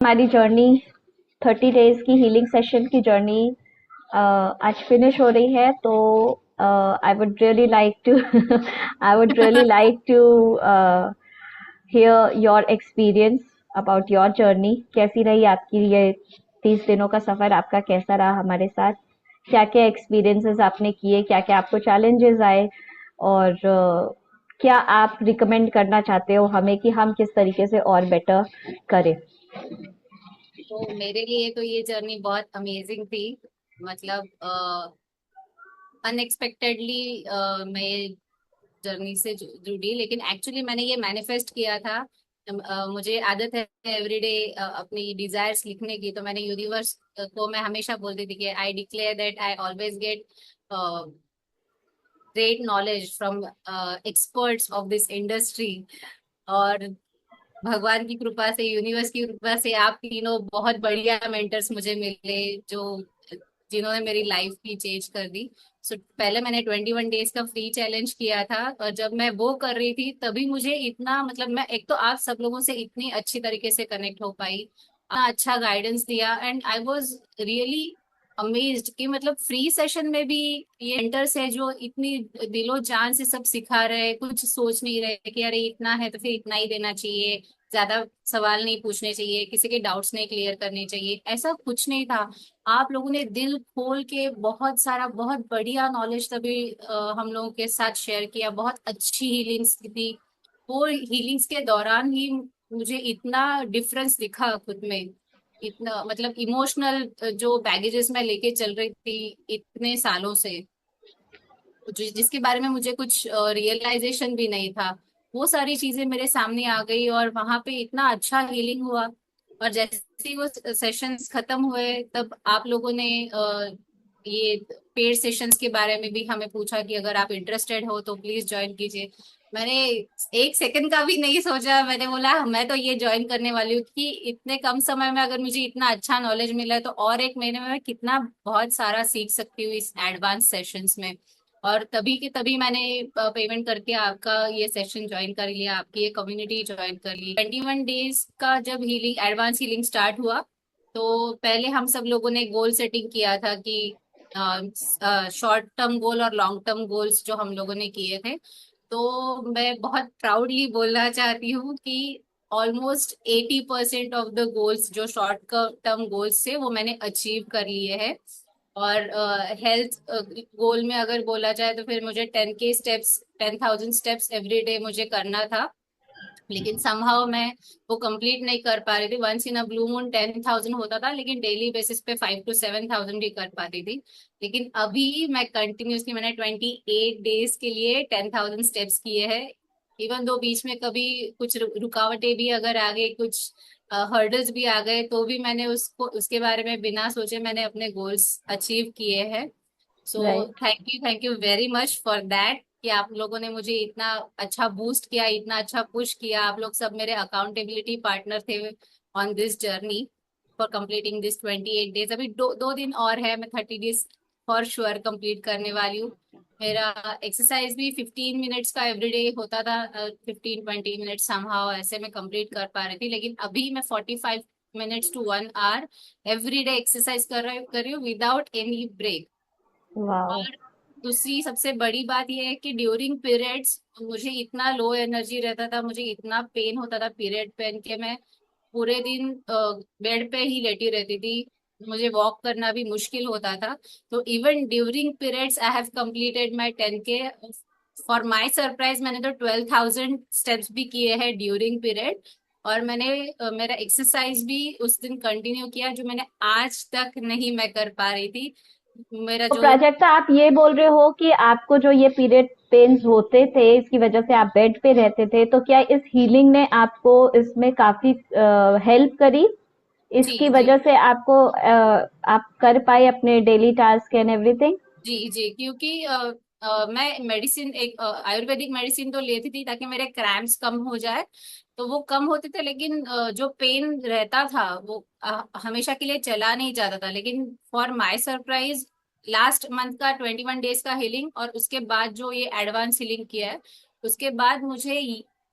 हमारी journey 30 days की healing session की जर्नी आज फिनिश हो रही है तो I would really like to I would really like to hear your experience about your journey. कैसी रही आपकी ये 30 दिनों का सफर? आपका कैसा रहा हमारे साथ? क्या क्या एक्सपीरियंसेस आपने किए, क्या क्या आपको चैलेंजेस आए, और क्या आप रिकमेंड करना चाहते हो हमें कि हम किस तरीके से और बेटर करें? तो मेरे लिए तो ये जर्नी बहुत अमेजिंग थी। मतलब अनएक्सपेक्टेडली मैं ये जर्नी से जुड़ी, लेकिन एक्चुअली मैंने ये मैनिफेस्ट किया था। मुझे आदत है एवरीडे अपनी डिजायर्स लिखने की, तो मैंने यूनिवर्स को मैं हमेशा बोलती थी कि I declare that I always get great knowledge from experts of this industry. और भगवान की कृपा से, यूनिवर्स की कृपा से आप तीनों बहुत बढ़िया मेंटर्स मुझे मिले, जो जिन्होंने मेरी लाइफ की चेंज कर दी। पहले मैंने 21 डेज का फ्री चैलेंज किया था, और जब मैं वो कर रही थी तभी मुझे इतना, मतलब मैं एक तो आप सब लोगों से इतनी अच्छी तरीके से कनेक्ट हो पाई, इतना अच्छा गाइडेंस दिया, and I was really amazed कि मतलब फ्री सेशन में भी ये मेंटर्स है जो इतनी दिलो जान से सब सिखा रहे हैं, कुछ सोच नहीं रहे कि अरे इतना है तो फिर इतना ही देना चाहिए, ज्यादा सवाल नहीं पूछने चाहिए, किसी के डाउट्स नहीं क्लियर करने चाहिए, ऐसा कुछ नहीं था। आप लोगों ने दिल खोल के बहुत सारा, बहुत बढ़िया नॉलेज तभी हम लोगों के साथ शेयर किया, बहुत अच्छी हीलिंग्स थी। वो हीलिंग्स के दौरान ही मुझे इतना डिफरेंस दिखा खुद में, इतना मतलब इमोशनल जो बैगेजेस मैं लेके चल रही थी इतने सालों से, जिसके बारे में मुझे कुछ रियलाइजेशन भी नहीं था, वो सारी चीजें मेरे सामने आ गई, और वहां पे इतना अच्छा हीलिंग हुआ। और जैसे ही वो सेशंस खत्म हुए, तब आप लोगों ने ये पेड सेशंस के बारे में भी हमें पूछा कि अगर आप इंटरेस्टेड हो तो प्लीज ज्वाइन कीजिए। मैंने एक सेकंड का भी नहीं सोचा, मैंने बोला मैं तो ये ज्वाइन करने वाली हूँ कि इतने कम समय में अगर मुझे इतना अच्छा नॉलेज मिला है तो और एक महीने में मैं कितना बहुत सारा सीख सकती हूँ इस एडवांस सेशंस में। और तभी के तभी मैंने पेमेंट करके आपका ये सेशन ज्वाइन कर लिया, आपकी ये कम्युनिटी ज्वाइन कर ली। 21 डेज का जब हीलिंग, एडवांस हीलिंग स्टार्ट हुआ, तो पहले हम सब लोगों ने गोल सेटिंग किया था कि शॉर्ट टर्म गोल और लॉन्ग टर्म गोल्स जो हम लोगों ने किए थे। तो मैं बहुत प्राउडली बोलना चाहती हूँ कि ऑलमोस्ट 80% ऑफ द गोल्स जो शॉर्ट टर्म गोल्स थे वो मैंने अचीव कर लिए हैं। और हेल्थ गोल में अगर बोला जाए तो फिर मुझे 10K steps, 10,000 steps every day मुझे करना था, लेकिन समहाउ मैं वो कंप्लीट नहीं कर पा रही थी। Once in a blue moon 10,000 होता था, लेकिन डेली बेसिस पे 5 to 7,000 भी कर पाती थी। लेकिन अभी मैं कंटिन्यूसली, मैंने 28 डेज के लिए 10,000 स्टेप्स किए हैं। इवन दो बीच में कभी कुछ रुकावटें भी अगर आ गई, कुछ हर्डल्स भी आ गए, तो भी मैंने उसको, उसके बारे में बिना सोचे मैंने अपने गोल्स अचीव किए हैं। So right. Thank you very much for that कि आप लोगों ने मुझे इतना अच्छा बूस्ट किया, इतना अच्छा पुश किया। आप लोग सब मेरे अकाउंटेबिलिटी पार्टनर थे on this journey for completing this 28 days. अभी दो दिन और है, मैं 30 डेज फॉर श्योर कंप्लीट करने वाली हूँ। मेरा एक्सरसाइज भी 15 मिनट्स का एवरीडे होता था, 15-20 मिनट्स समहाउ ऐसे मैं कंप्लीट कर पा रही थी, लेकिन अभी मैं 45 minutes to 1 hour every day exercise कर रही हूँ विदाउट एनी ब्रेक। वाओ। और दूसरी सबसे बड़ी बात यह है कि ड्यूरिंग पीरियड्स मुझे इतना लो एनर्जी रहता था, मुझे इतना पेन होता था पीरियड पेन के, मैं पूरे दिन बेड पे ही लेटी रहती थी, मुझे वॉक करना भी मुश्किल होता था। तो even during periods I have completed my 10K। For my surprise मैंने तो 12,000 स्टेप्स भी किए हैं ड्यूरिंग पीरियड। और मैंने मेरा एक्सरसाइज भी उस दिन कंटिन्यू किया, जो मैंने आज तक नहीं मैं कर पा रही थी। मेरा तो जो प्राजक्ता, आप ये बोल रहे हो कि आपको जो ये पीरियड पेन्स होते थे इसकी वजह से आप बेड पे रहते थे, तो क्या इस हीलिंग ने आपको इसमें काफी हेल्प करी? जी इसकी जी वजह से आपको आप कर पाए अपने डेली टास्क एंड एवरीथिंग? जी जी, क्योंकि मैं मेडिसिन, एक आयुर्वेदिक मेडिसिन तो लेती थी ताकि मेरे क्रैम्प्स कम हो जाए, तो वो कम होते थे, लेकिन जो पेन रहता था वो हमेशा के लिए चला नहीं जाता था। लेकिन for my surprise last month का 21 डेज का हीलिंग और उसके बाद जो ये एडवांस हीलिंग किया है, उसके बाद मुझे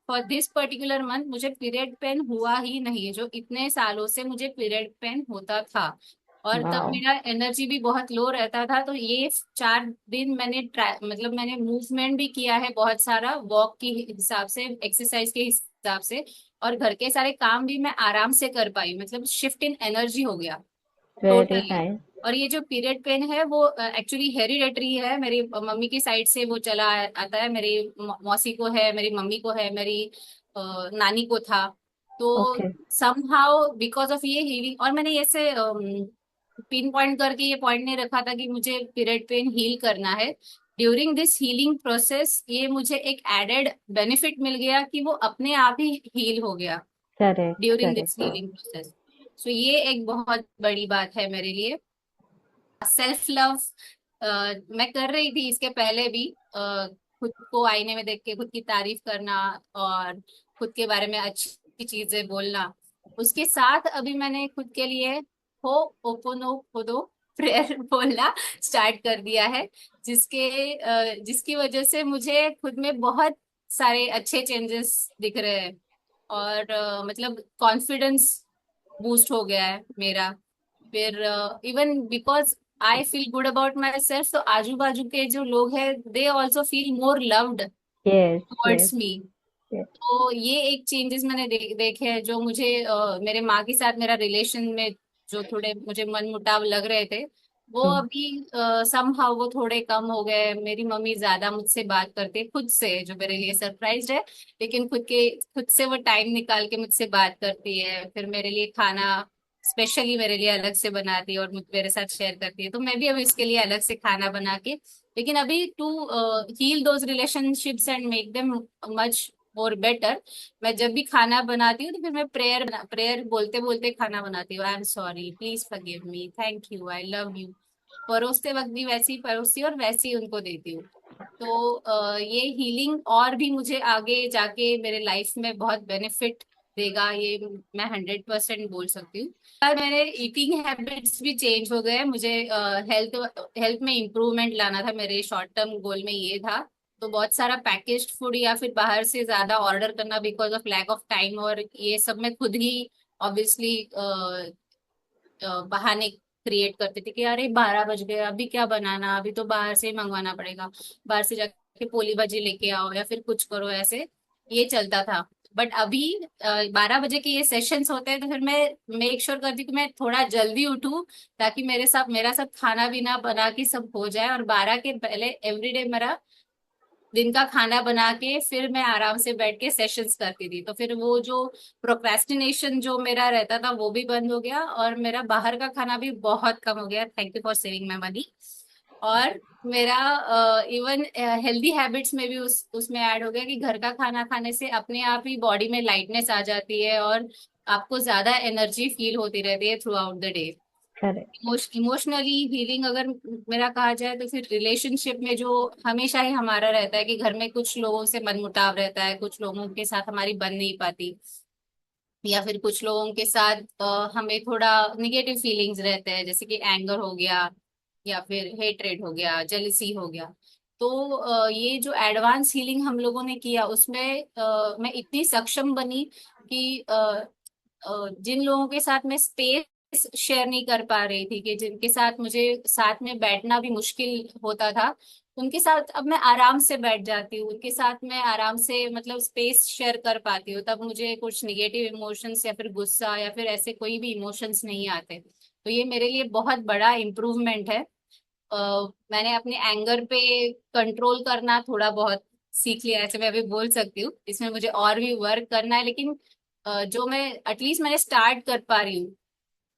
फॉर दिस पर्टिकुलर मंथ मुझे पीरियड पेन हुआ ही नहीं, जो इतने सालों से मुझे पीरियड पेन होता था। और तब वाओ। मेरा एनर्जी भी बहुत लो रहता था। तो ये 4 दिन मैंने मतलब मैंने मूवमेंट भी किया है बहुत सारा, वॉक के हिसाब से, एक्सरसाइज के हिसाब से, और घर के सारे काम भी मैं आराम से कर पाई, मतलब शिफ्ट इन एनर्जी हो गया वेरी टोटली। नाइस। और ये जो पीरियड पेन है वो एक्चुअली हेरिडेटरी है, मेरी मम्मी की साइड से वो चला आता है। मेरी मौसी को है, मेरी मम्मी को है, मेरी नानी को था। तो ओके। समहाउ बिकॉज ऑफ ये हीलिंग, और मैंने ऐसे पिन पॉइंट करके ये पॉइंट नहीं रखा था कि मुझे पीरियड पेन हील करना है। ड्यूरिंग दिस हीलिंग प्रोसेस ये मुझे एक एडेड बेनिफिट मिल गया कि वो अपने आप ही हील हो गया correct during this correct. Healing process. So ये एक बहुत बड़ी बात है मेरे लिए। सेल्फ लव मैं कर रही थी इसके पहले भी, खुद को आईने में देख के खुद की तारीफ करना और खुद के बारे में अच्छी चीजें बोलना। उसके साथ अभी मैंने खुद के लिए हो ओपनो खुदो प्रेयर बोलना स्टार्ट कर दिया है, जिसकी वजह से मुझे खुद में बहुत सारे अच्छे चेंजेस दिख रहे हैं। और मतलब कॉन्फिडेंस बूस्ट हो गया है मेरा। फिर even because I feel good about my self, तो आजू बाजू के जो लोग हैं they also feel more loved yes yes towards me. Yes. तो ये एक चेंजेस मैंने देखे हैं, जो मुझे मेरे माँ के साथ मेरा रिलेशन में जो थोड़े मुझे मन मुटाव लग रहे थे, वो अभी समहाउ वो थोड़े कम हो गए। मेरी मम्मी ज्यादा मुझसे बात करती है खुद से, जो मेरे लिए सरप्राइज है, लेकिन खुद से वो टाइम निकाल के मुझसे बात करती है। फिर मेरे लिए खाना स्पेशली मेरे लिए अलग से बनाती है और मेरे साथ शेयर करती है। तो मैं भी अभी उसके लिए अलग से खाना बना के, लेकिन अभी to heal those relationships and make them much और बेटर, मैं जब भी खाना बनाती हूँ तो फिर मैं प्रेयर बोलते बोलते खाना बनाती हूँ। I am sorry, please forgive me, thank you, I love you. परोसते वक्त भी वैसे ही परोसती हूँ और वैसे ही उनको देती हूँ। तो ये हीलिंग और भी मुझे आगे जाके मेरे लाइफ में बहुत बेनिफिट देगा, ये मैं 100% बोल सकती हूँ। और मेरे ईटिंग हैबिट्स भी चेंज हो गए। मुझे हेल्थ हेल्थ में इम्प्रूवमेंट लाना था, मेरे शॉर्ट टर्म गोल में ये था। तो बहुत सारा पैकेज्ड फूड या फिर बाहर से ज्यादा ऑर्डर करना because of lack of time, और ये सब मैं खुद ही ऑब्वियसली बहाने क्रिएट करती थी कि अरे 12 बज गए, अभी क्या बनाना, अभी तो बाहर से ही मंगवाना पड़ेगा, बाहर से जाके पोली भाजी लेके आओ या फिर कुछ करो, ऐसे ये चलता था। बट अभी 12 बजे के ये सेशंस होते हैं, तो फिर मैं मेक श्योर करती हूँ कि मैं थोड़ा जल्दी उठूं, ताकि मेरा सब खाना पीना बना के सब हो जाए, और 12 के पहले एवरीडे मेरा दिन का खाना बना के फिर मैं आराम से बैठ के सेशंस करती थी। तो फिर वो जो प्रोक्रेस्टिनेशन जो मेरा रहता था वो भी बंद हो गया, और मेरा बाहर का खाना भी बहुत कम हो गया। Thank you for saving my money. और मेरा इवन हेल्दी हैबिट्स में भी उसमें ऐड हो गया कि घर का खाना खाने से अपने आप ही बॉडी में लाइटनेस आ जाती है, और आपको ज्यादा एनर्जी फील होती रहती है through out the day. Correct. Emotionally healing अगर मेरा कहा जाए, तो फिर रिलेशनशिप में जो हमेशा ही हमारा रहता है कि घर में कुछ लोगों से मनमुटाव रहता है, कुछ लोगों के साथ हमारी बन नहीं पाती, या फिर कुछ लोगों के साथ हमें थोड़ा निगेटिव फीलिंग्स रहते हैं, जैसे कि एंगर हो गया या फिर हेट्रेड हो गया, जेलिसी हो गया। तो ये जो एडवांस हीलिंग हम लोगों ने किया उसमें मैं इतनी सक्षम बनी कि जिन लोगों के साथ मैं स्पेस शेयर नहीं कर पा रही थी, कि जिनके साथ मुझे साथ में बैठना भी मुश्किल होता था, उनके साथ अब मैं आराम से बैठ जाती हूँ, उनके साथ मैं आराम से मतलब स्पेस शेयर कर पाती हूँ। तब मुझे कुछ निगेटिव इमोशंस या फिर गुस्सा या फिर ऐसे कोई भी इमोशंस नहीं आते। तो ये मेरे लिए बहुत बड़ा इम्प्रूवमेंट है। मैंने अपने एंगर पे कंट्रोल करना थोड़ा बहुत सीख लिया, ऐसे मैं अभी बोल सकती हूँ। इसमें मुझे और भी वर्क करना है, लेकिन जो मैं एटलीस्ट मैंने स्टार्ट कर पा रही हूँ,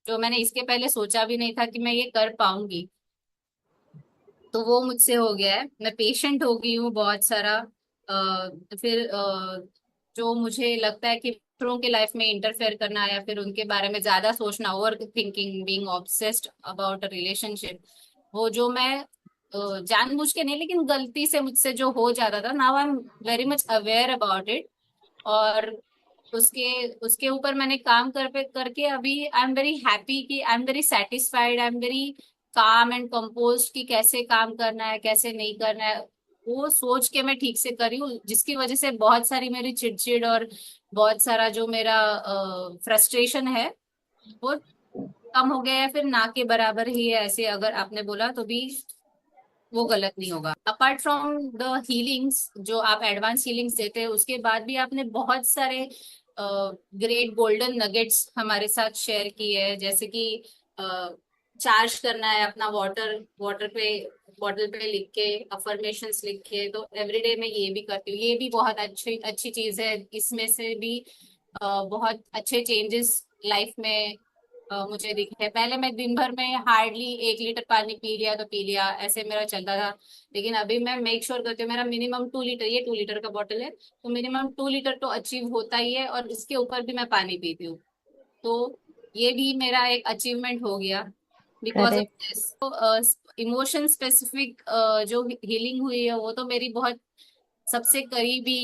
जो मैंने इसके पहले सोचा भी नहीं था कि मैं ये कर पाऊंगी, तो वो मुझसे हो गया है। मैं पेशेंट हो गई हूँ बहुत सारा। फिर जो मुझे लगता है कि दूसरों के लाइफ में इंटरफेयर करना या फिर उनके बारे में ज्यादा सोचना, over thinking, being obsessed about a relationship, वो जो मैं जानबूझ के नहीं लेकिन गलती से मुझसे जो हो जाता था, now I am very much aware about it. और उसके उसके ऊपर मैंने काम करके अभी आई एम वेरी हैप्पी, कि I am very satisfied, I am very calm and compose कि कैसे काम करना है कैसे नहीं करना है। वो सोच के मैं ठीक से करी हूँ, जिसकी वजह से बहुत सारी मेरी चिड़चिड़ और बहुत सारा जो मेरा फ्रस्ट्रेशन है वो कम हो गया है, फिर ना के बराबर ही है, ऐसे अगर आपने बोला तो भी वो गलत नहीं होगा। अपार्ट फ्रॉम द हीलिंग्स जो आप एडवांस हीलिंग्स देते हैं, उसके बाद भी आपने बहुत सारे ग्रेट गोल्डन नगेट्स हमारे साथ शेयर किए हैं, जैसे कि चार्ज करना है अपना वाटर, वाटर पे बॉटल पे लिख के अफर्मेशंस लिख के, तो एवरीडे मैं ये भी करती हूँ। ये भी बहुत अच्छी अच्छी चीज है, इसमें से भी बहुत अच्छे चेंजेस लाइफ में मुझे दिखे। पहले मैं दिन भर में हार्डली 1 लीटर पानी पी लिया तो पी लिया, ऐसे मेरा चलता था। लेकिन अभी मैं मेक श्योर करती हूँ मेरा मिनिमम 2 लीटर, ये 2 लीटर का बॉटल है, तो मिनिमम 2 लीटर तो अचीव होता ही है, और इसके ऊपर भी मैं पानी पीती हूँ। तो ये भी मेरा एक अचीवमेंट हो गया बिकॉज ऑफ करेक्ट। दिस। तो इमोशन स्पेसिफिक जो हीलिंग हुई है वो तो मेरी बहुत सबसे करीबी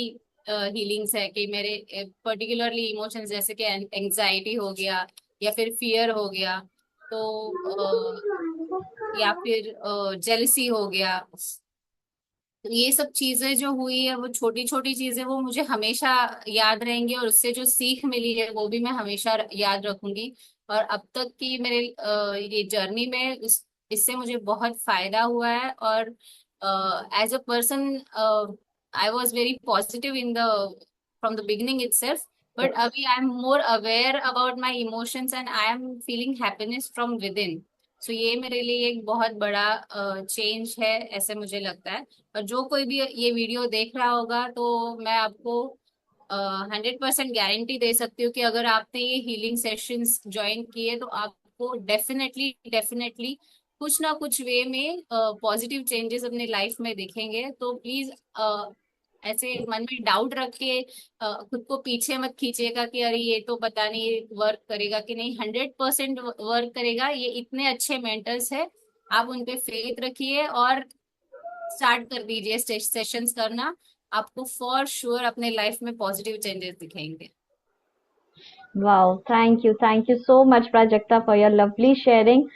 हीलिंग्स है, कि मेरे पर्टिकुलरली इमोशंस जैसे कि एंजाइटी हो गया या फिर फियर हो गया, तो या फिर जेलसी हो गया, तो ये सब चीजें जो हुई है वो छोटी छोटी चीजें वो मुझे हमेशा याद रहेंगी, और उससे जो सीख मिली है वो भी मैं हमेशा याद रखूंगी। और अब तक की मेरे ये जर्नी में इससे मुझे बहुत फायदा हुआ है। और as a person I was very positive in the from the beginning itself, but अभी I am more aware about my emotions and I am feeling happiness from within. So ये मेरे लिए एक बहुत बड़ा चेंज है, ऐसे मुझे लगता है। और जो कोई भी ये वीडियो देख रहा होगा, तो मैं आपको 100% गारंटी दे सकती हूँ कि अगर आपने ये हीलिंग सेशंस ज्वाइन किए तो आपको डेफिनेटली डेफिनेटली कुछ ना कुछ वे में पॉजिटिव चेंजेस अपने लाइफ में दिखेंगे। तो प्लीज ऐसे मन में डाउट रख के खुद को पीछे मत खींचिएगा कि अरे ये तो पता नहीं वर्क करेगा कि नहीं। 100% वर्क करेगा, ये इतने अच्छे मेंटर्स है, आप उन पे फेथ रखिए और स्टार्ट कर दीजिए सेशंस करना। आपको फॉर श्योर अपने लाइफ में पॉजिटिव चेंजेस दिखेंगे। Wow, thank you so much, Prajakta, for your lovely sharing.